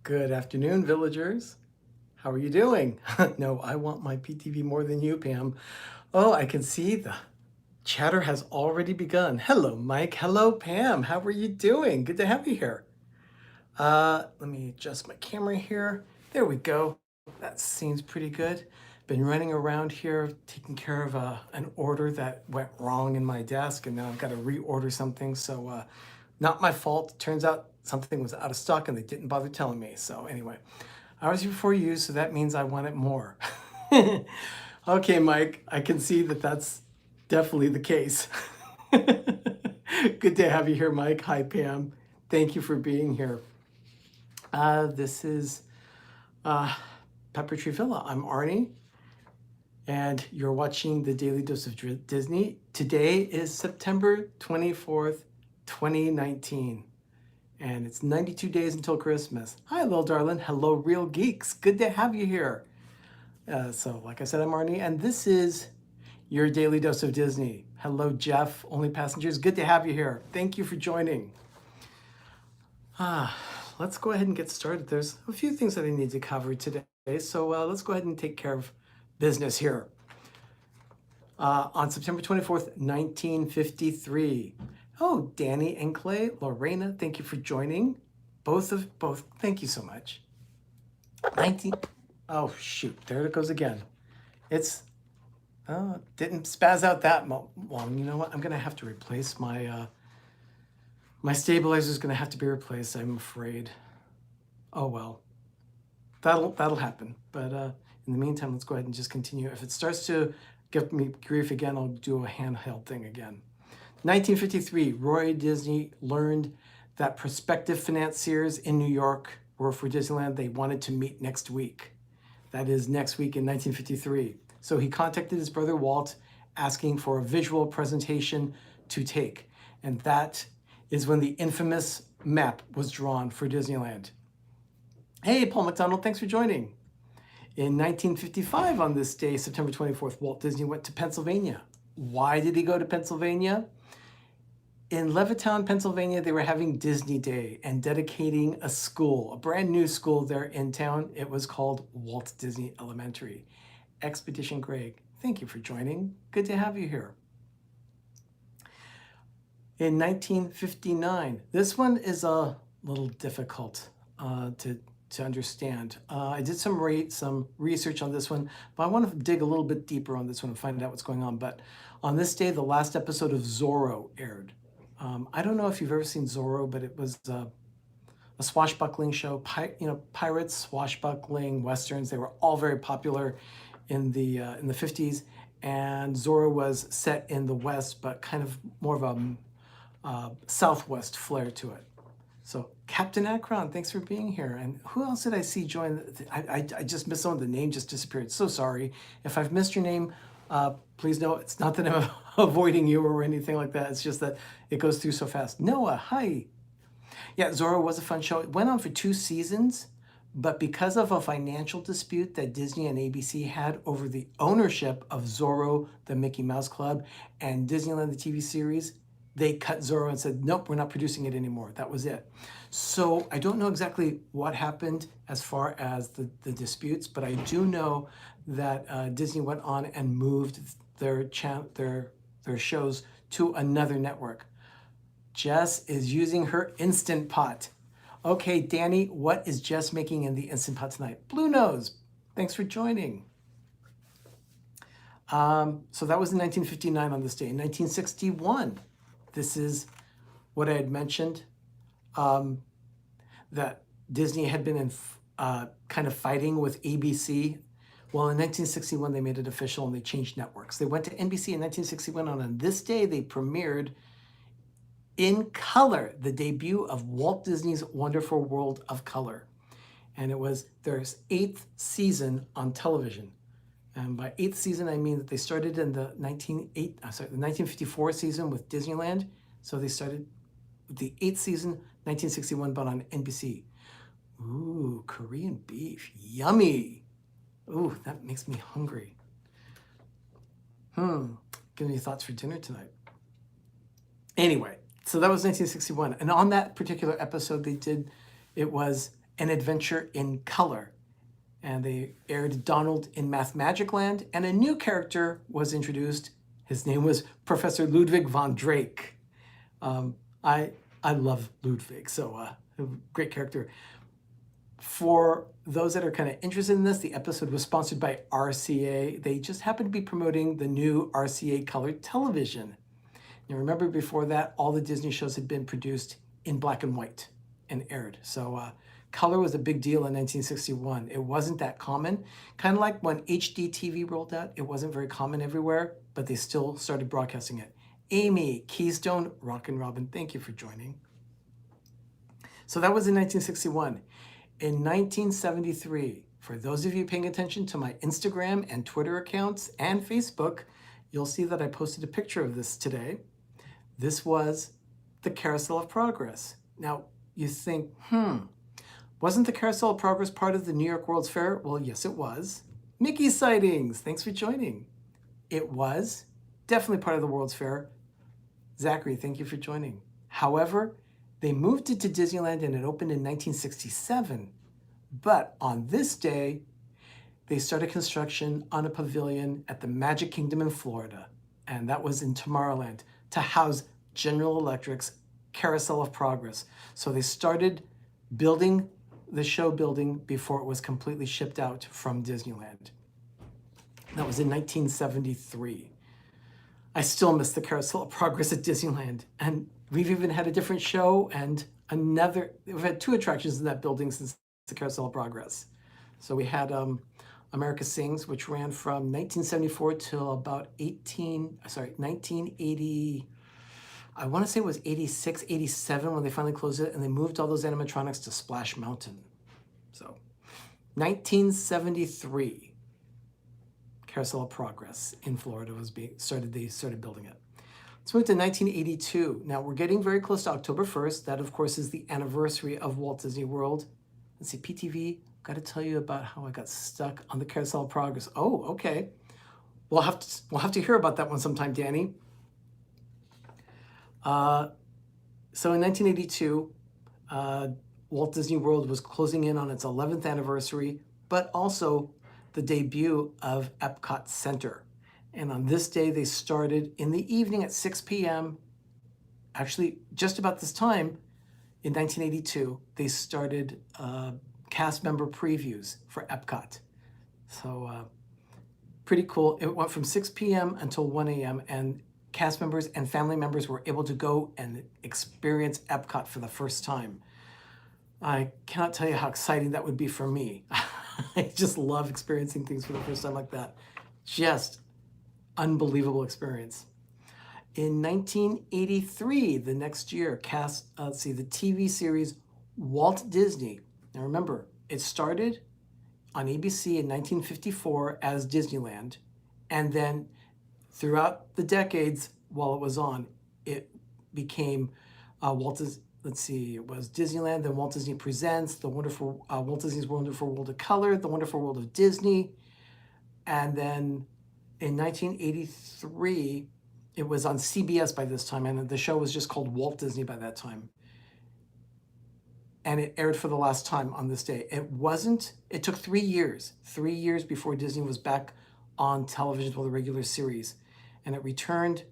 Good afternoon, villagers. How are you doing? No, I want my PTV more than you, Pam. Oh, I can see the chatter has already begun. Hello, Mike. Hello, Pam. How are you doing? Good to have you here. Let me adjust my camera here. There we go. That seems pretty good. Been running around here taking care of an order that went wrong in my desk, and now I've got to reorder something. So, not my fault. Turns out something was out of stock and they didn't bother telling me. So, anyway, hours before you, so that means I want it more. Okay, Mike, I can see that that's definitely the case. Good to have you here, Mike. Hi, Pam. Thank you for being here. This is Pepper Tree Villa. I'm Arnie, and you're watching the Daily Dose of Disney. Today is September 24th, 2019, and it's 92 days until Christmas. Hi, little darling. Hello, real geeks. Good to have you here. So, like I said, I'm Arnie, and this is your Daily Dose of Disney. Hello, Jeff. Only passengers. Good to have you here. Thank you for joining. Let's go ahead and get started. There's a few things that I need to cover today, so let's go ahead and take care of business here. On September 24th, 1953. Oh, Danny and Clay, Lorena, thank you for joining. Both, thank you so much. Oh shoot, there it goes again. It's, didn't spaz out that long. You know what, I'm gonna have to replace my, my stabilizer's gonna have to be replaced, I'm afraid. Oh well, that'll happen. But in the meantime, let's go ahead and just continue. If it starts to give me grief again, I'll do a handheld thing again. 1953, Roy Disney learned that prospective financiers in New York were for Disneyland. They wanted to meet next week. That is next week in 1953. So he contacted his brother Walt, asking for a visual presentation to take. And that is when the infamous map was drawn for Disneyland. Hey, Paul McDonald, thanks for joining. In 1955, on this day, September 24th, Walt Disney went to Pennsylvania. Why did he go to Pennsylvania? In Levittown, Pennsylvania, they were having Disney Day and dedicating a school, a brand new school there in town. It was called Walt Disney Elementary. Expedition Greg, thank you for joining. Good to have you here. In 1959, this one is a little difficult to understand. I did some research on this one, but I want to dig a little bit deeper on this one and find out what's going on. But on this day, the last episode of Zorro aired. I don't know if you've ever seen Zorro, but it was a swashbuckling show. Pirates, swashbuckling, westerns. They were all very popular in the 50s. And Zorro was set in the West, but kind of more of a Southwest flair to it. So Captain Akron, thanks for being here. And who else did I see join? I just missed someone. The name just disappeared. So sorry. If I've missed your name, please know it's not that I'm avoiding you or anything like that. It's just that it goes through so fast. Noah, hi. Yeah, Zorro was a fun show. It went on for 2 seasons, but because of a financial dispute that Disney and ABC had over the ownership of Zorro, the Mickey Mouse Club, and Disneyland, the TV series, they cut Zorro and said, nope, we're not producing it anymore. That was it. So I don't know exactly what happened as far as the disputes, but I do know that Disney went on and moved their shows to another network. Jess is using her Instant Pot. Okay, Danny, what is Jess making in the Instant Pot tonight? Blue Nose, thanks for joining. So that was in 1959 on this day. In 1961, this is what I had mentioned, that Disney had been in kind of fighting with ABC. Well, in 1961, they made it official and they changed networks. They went to NBC in 1961, and on this day, they premiered in color the debut of Walt Disney's Wonderful World of Color. And it was their 8th season on television. And by 8th season, I mean that they started in the 1954 season with Disneyland. So they started with the 8th season, 1961, but on NBC. Ooh, Korean beef, yummy. Ooh, that makes me hungry. Give me any thoughts for dinner tonight. Anyway, so that was 1961. And on that particular episode, it was An Adventure in Color. And they aired Donald in Mathmagicland, and a new character was introduced. His name was Professor Ludwig von Drake. I love Ludwig, so a great character. For those that are kind of interested in this, the episode was sponsored by RCA. They just happened to be promoting the new RCA colored television. Now remember, before that, all the Disney shows had been produced in black and white and aired. So color was a big deal in 1961. It wasn't that common. Kind of like when HD TV rolled out, it wasn't very common everywhere, but they still started broadcasting it. Amy, Keystone, Rockin' Robin, thank you for joining. So that was in 1961. In 1973, for those of you paying attention to my Instagram and Twitter accounts and Facebook, you'll see that I posted a picture of this today. This was the Carousel of Progress. Now, you think, wasn't the Carousel of Progress part of the New York World's Fair? Well, yes, it was. Mickey sightings, thanks for joining. It was definitely part of the World's Fair. Zachary, thank you for joining. However, they moved it to Disneyland and it opened in 1967. But on this day, they started construction on a pavilion at the Magic Kingdom in Florida. And that was in Tomorrowland to house General Electric's Carousel of Progress. So they started building the show building before it was completely shipped out from Disneyland. That was in 1973. I still miss the Carousel of Progress at Disneyland. And we've even had a different show and we've had 2 attractions in that building since the Carousel of Progress. So we had America Sings, which ran from 1974 till about 1980, I want to say it was 86, 87 when they finally closed it, and they moved all those animatronics to Splash Mountain. So 1973, Carousel of Progress in Florida was they started building it. Let's move to 1982. Now we're getting very close to October 1st. That, of course, is the anniversary of Walt Disney World. Let's see, PTV, got to tell you about how I got stuck on the Carousel of Progress. Oh, okay. We'll have to hear about that one sometime, Danny. So in 1982, Walt Disney World was closing in on its 11th anniversary, but also the debut of Epcot Center. And on this day, they started in the evening at 6 p.m. Actually, just about this time in 1982, they started cast member previews for Epcot. So pretty cool. It went from 6 p.m. until 1 a.m. and cast members and family members were able to go and experience Epcot for the first time. I cannot tell you how exciting that would be for me. I just love experiencing things for the first time like that. Just unbelievable experience. In 1983, the next year, the TV series Walt Disney. Now remember, it started on ABC in 1954 as Disneyland, and then throughout the decades while it was on, it became it was Disneyland, then Walt Disney Presents, the wonderful Walt Disney's Wonderful World of Color, the Wonderful World of Disney, and then in 1983, it was on CBS by this time, and the show was just called Walt Disney by that time. And it aired for the last time on this day. It took 3 years before Disney was back on television with a regular series. And it returned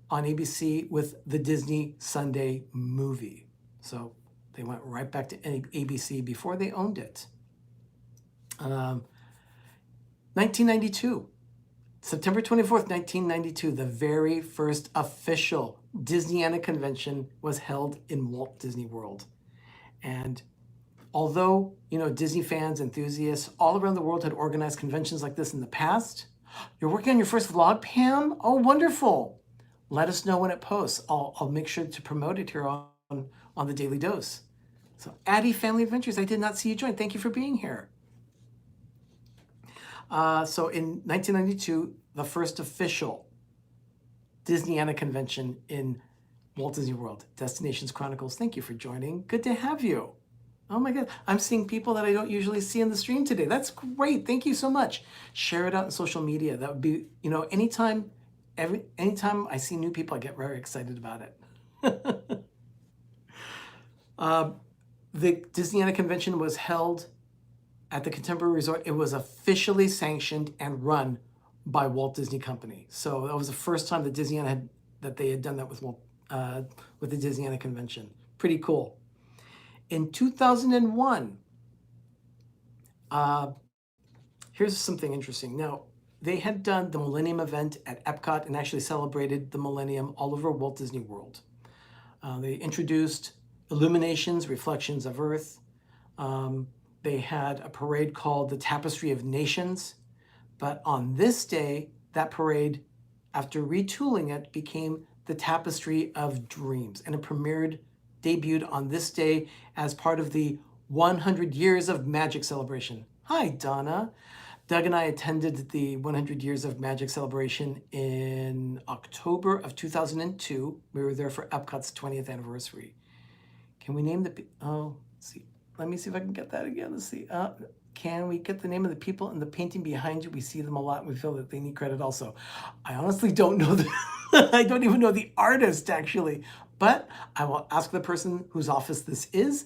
on ABC with the Disney Sunday Movie. So they went right back to ABC before they owned it. 1992. September 24th, 1992, the very first official Disneyana convention was held in Walt Disney World. And although, Disney fans, enthusiasts all around the world had organized conventions like this in the past, you're working on your first vlog, Pam? Oh, wonderful. Let us know when it posts. I'll make sure to promote it here on the Daily Dose. So Addie Family Adventures, I did not see you join. Thank you for being here. So in 1992, the first official Disneyana convention in Walt Disney World. Destinations Chronicles, thank you for joining. Good to have you. Oh my God, I'm seeing people that I don't usually see in the stream today. That's great, thank you so much. Share it out on social media. That would be, anytime I see new people, I get very excited about it. the Disneyana convention was held at the Contemporary Resort. It was officially sanctioned and run by Walt Disney Company. So that was the first time that they had done that with the Disneyana convention. Pretty cool. In 2001, here's something interesting. Now, they had done the Millennium event at Epcot and actually celebrated the Millennium all over Walt Disney World. They introduced illuminations, reflections of Earth. They had a parade called the Tapestry of Nations. But on this day, that parade, after retooling it, became the Tapestry of Dreams. And it debuted on this day as part of the 100 Years of Magic celebration. Hi, Donna. Doug and I attended the 100 Years of Magic celebration in October of 2002. We were there for Epcot's 20th anniversary. Can we name let's see. Let me see if I can get that again. Let's see. Can we get the name of the people in the painting behind you? We see them a lot and we feel that they need credit also. I honestly don't know I don't even know the artist actually, but I will ask the person whose office this is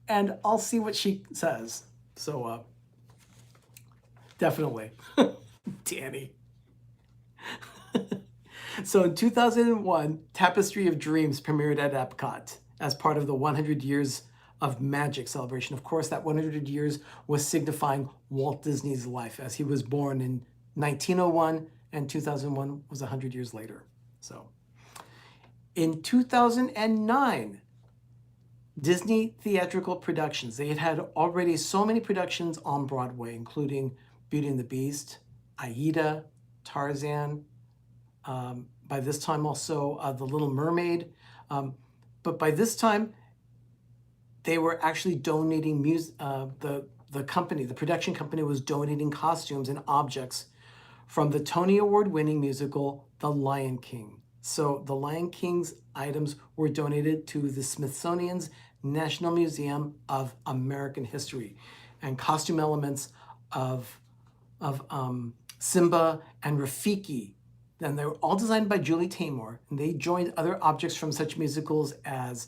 and I'll see what she says. So, definitely. Danny. So in 2001, Tapestry of Dreams premiered at Epcot as part of the 100 Years of Magic celebration. Of course, that 100 years was signifying Walt Disney's life as he was born in 1901 and 2001 was 100 years later. So in 2009, Disney Theatrical Productions, they had already so many productions on Broadway, including Beauty and the Beast, Aida, Tarzan, by this time also The Little Mermaid. But by this time, they were actually donating the production company was donating costumes and objects from the Tony Award-winning musical, The Lion King. So the Lion King's items were donated to the Smithsonian's National Museum of American History, and costume elements of Simba and Rafiki. And they were all designed by Julie Taymor, and they joined other objects from such musicals as,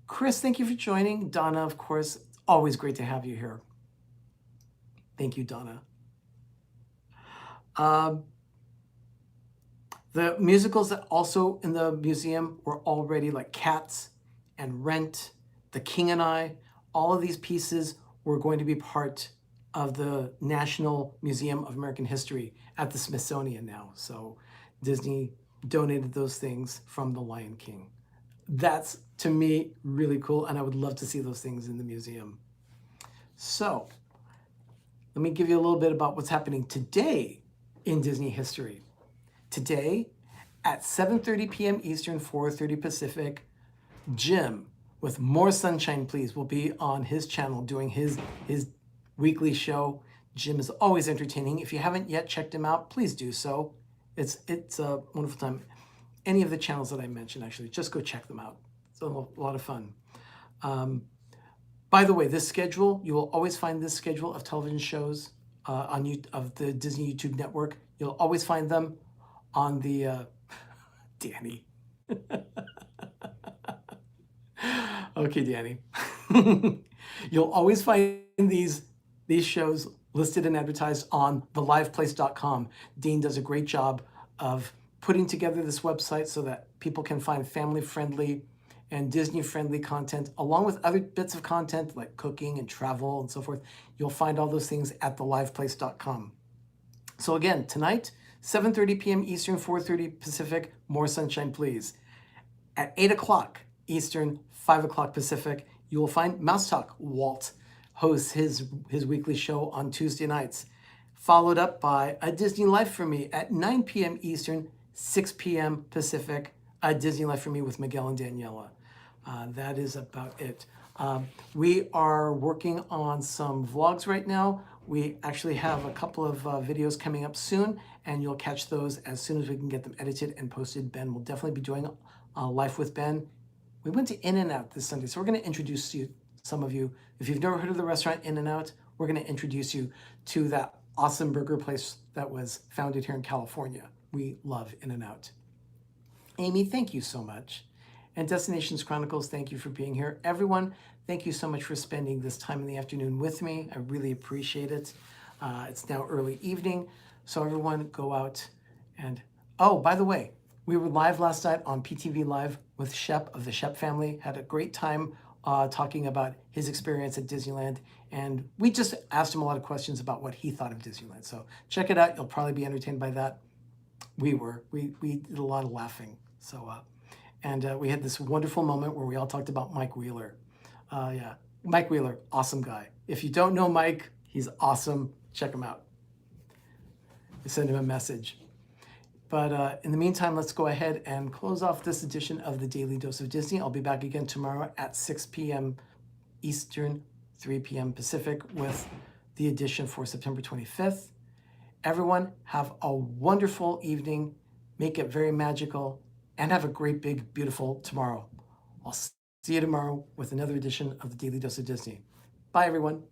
Chris, thank you for joining. Donna, of course, always great to have you here. Thank you, Donna. The musicals that also in the museum were already like Cats and Rent, The King and I. All of these pieces were going to be part of the National Museum of American History at the Smithsonian now. So Disney donated those things from The Lion King. That's, to me, really cool, and I would love to see those things in the museum. So let me give you a little bit about what's happening today in Disney history. Today, at 7:30 p.m. Eastern, 4:30 Pacific, Jim with More Sunshine Please will be on his channel doing his weekly show. Jim is always entertaining. If you haven't yet checked him out, please do so. It's a wonderful time. Any of the channels that I mentioned, actually, just go check them out. It's a lot of fun. By the way, this schedule, you will always find this schedule of television shows of the Disney YouTube network. You'll always find them on the, Danny. Okay, Danny. You'll always find these shows listed and advertised on theliveplace.com. Dean does a great job of putting together this website so that people can find family-friendly and Disney-friendly content, along with other bits of content like cooking and travel and so forth. You'll find all those things at theliveplace.com. So again, tonight, 7:30 p.m. Eastern, 4:30 Pacific, More Sunshine Please. At 8 o'clock Eastern, 5 o'clock Pacific, you will find Mouse Talk. Walt hosts his weekly show on Tuesday nights, followed up by A Disney Life for Me at 9 p.m. Eastern, 6 p.m. Pacific, A Disney Life for Me with Miguel and Daniela. That is about it. We are working on some vlogs right now. We actually have a couple of videos coming up soon, and you'll catch those as soon as we can get them edited and posted. Ben will definitely be doing Life with Ben. We went to In-N-Out this Sunday, so we're going to introduce some of you. If you've never heard of the restaurant In-N-Out, we're going to introduce you to that awesome burger place that was founded here in California. We love In-N-Out. Amy, thank you so much. And Destinations Chronicles, thank you for being here. Everyone, thank you so much for spending this time in the afternoon with me. I really appreciate it. It's now early evening, so everyone go out and, oh, by the way, we were live last night on PTV Live with Shep of the Shep family. Had a great time talking about his experience at Disneyland, and we just asked him a lot of questions about what he thought of Disneyland. So check it out. You'll probably be entertained by that. We did a lot of laughing. So, and we had this wonderful moment where we all talked about Mike Wheeler. Yeah, Mike Wheeler, awesome guy. If you don't know Mike, he's awesome. Check him out. Send him a message. But in the meantime, let's go ahead and close off this edition of the Daily Dose of Disney. I'll be back again tomorrow at 6 p.m. Eastern, 3 p.m. Pacific with the edition for September 25th. Everyone, have a wonderful evening. Make it very magical, and have a great, big, beautiful tomorrow. I'll see you tomorrow with another edition of the Daily Dose of Disney. Bye, everyone.